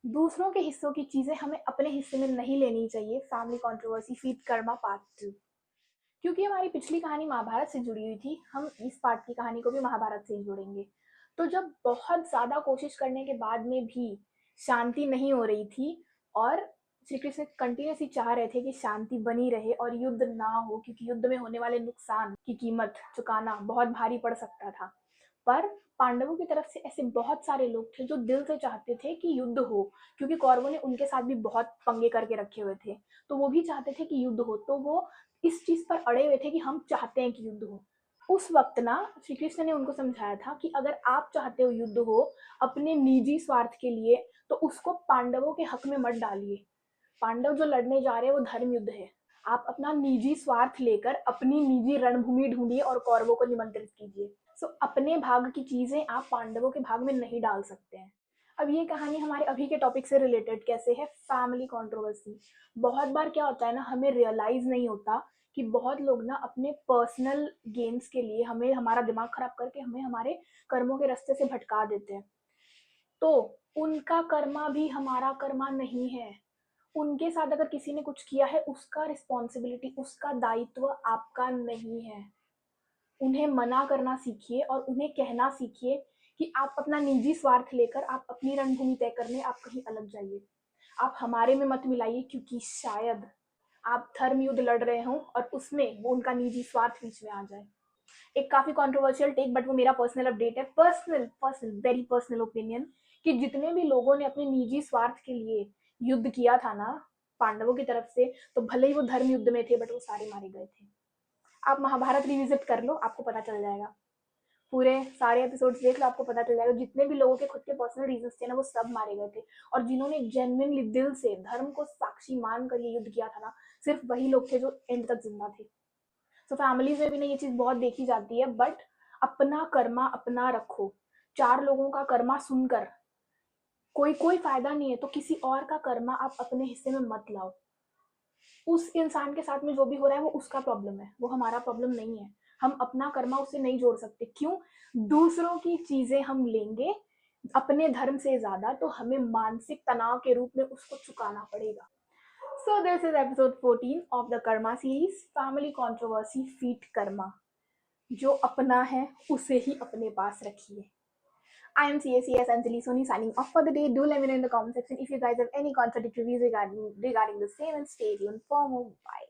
दूसरों के हिस्सों की चीजें हमें अपने हिस्से में नहीं लेनी चाहिए। Family controversy feed Karma part 2। क्योंकि हमारी पिछली कहानी महाभारत से जुड़ी हुई थी, हम इस पार्ट की कहानी को भी महाभारत से ही जोड़ेंगे। तो जब बहुत ज्यादा कोशिश करने के बाद में भी शांति नहीं हो रही थी, और श्री कृष्ण कंटिन्यूसली चाह रहे थे कि शांति बनी रहे और युद्ध ना हो, क्योंकि युद्ध में होने वाले नुकसान की कीमत चुकाना बहुत भारी पड़ सकता था। पर पांडवों की तरफ से ऐसे बहुत सारे लोग थे जो दिल से चाहते थे कि युद्ध हो, क्योंकि कौरवों ने उनके साथ भी बहुत पंगे करके रखे हुए थे। तो वो भी चाहते थे कि युद्ध हो, तो वो इस चीज पर अड़े हुए थे कि हम चाहते हैं कि युद्ध हो। उस वक्त ना श्री कृष्ण ने उनको समझाया था कि अगर आप चाहते हो युद्ध हो अपने निजी स्वार्थ के लिए, तो उसको पांडवों के हक में मत डालिए। पांडव जो लड़ने जा रहे हैं वो धर्म युद्ध है। आप अपना निजी स्वार्थ लेकर अपनी निजी रणभूमि ढूंढिए और कौरवों को निमंत्रित कीजिए। सो अपने भाग की चीजें आप पांडवों के भाग में नहीं डाल सकते हैं। अब ये कहानी हमारे अभी के टॉपिक से रिलेटेड कैसे है, फैमिली कंट्रोवर्सी। बहुत बार क्या होता है ना, हमें रियलाइज नहीं होता कि बहुत लोग ना अपने पर्सनल गेन्स के लिए हमें हमारा दिमाग खराब करके हमें हमारे कर्मों के रास्ते से भटका देते हैं। तो उनका कर्मा भी हमारा कर्मा नहीं है। उनके साथ अगर किसी ने कुछ किया है, उसका रिस्पॉन्सिबिलिटी, उसका दायित्व आपका नहीं है। उन्हें मना करना सीखिए और उन्हें कहना सीखिए कि आप अपना निजी स्वार्थ लेकर आप अपनी रणभूमि तय करने आप कहीं अलग जाइए। आप हमारे में मत मिलाइए, क्योंकि शायद आप धर्म युद्ध लड़ रहे हो और उसमें वो उनका निजी स्वार्थ बीच में आ जाए। एक काफी कंट्रोवर्शियल टेक, बट वो मेरा पर्सनल अपडेट है, personal personal very personal opinion, कि जितने भी लोगों ने अपने निजी स्वार्थ के लिए युद्ध किया था ना पांडवों की तरफ से, तो भले ही वो धर्म युद्ध में थे बट वो सारे मारे गए थे। आप महाभारत रिविजिट कर लो, आपको पता चल जाएगा। पूरे सारे एपिसोड्स देख लो, आपको पता चल जाएगा जितने भी लोगों के खुद के पर्सनल रीजंस थे ना, वो सब मारे गए थे। और जिन्होंने जेन्युइनली दिल से धर्म को साक्षी मान कर ये युद्ध किया था ना, सिर्फ वही लोग थे जो एंड तक जिंदा थे। तो फैमिलीज में भी ना ये चीज बहुत देखी जाती है, बट अपना कर्मा अपना रखो। चार लोगों का कर्मा सुनकर कोई कोई फायदा नहीं है, तो किसी और का कर्मा आप अपने हिस्से में मत लाओ। उस इंसान के साथ में जो भी हो रहा है वो उसका प्रॉब्लम है, वो हमारा प्रॉब्लम नहीं है। हम अपना कर्मा उससे नहीं जोड़ सकते। क्यों? दूसरों की चीजें हम लेंगे अपने धर्म से ज्यादा, तो हमें मानसिक तनाव के रूप में उसको चुकाना पड़ेगा। So this is episode 14 of the Karma series, Family Controversy Feet Karma। जो अपना है उसे ही अपने पास रखिए। I am CACS Anjali Soni signing off for the day. Do let me know in the comment section if you guys have any contradictory views regarding the same, and stay tuned for more. Bye.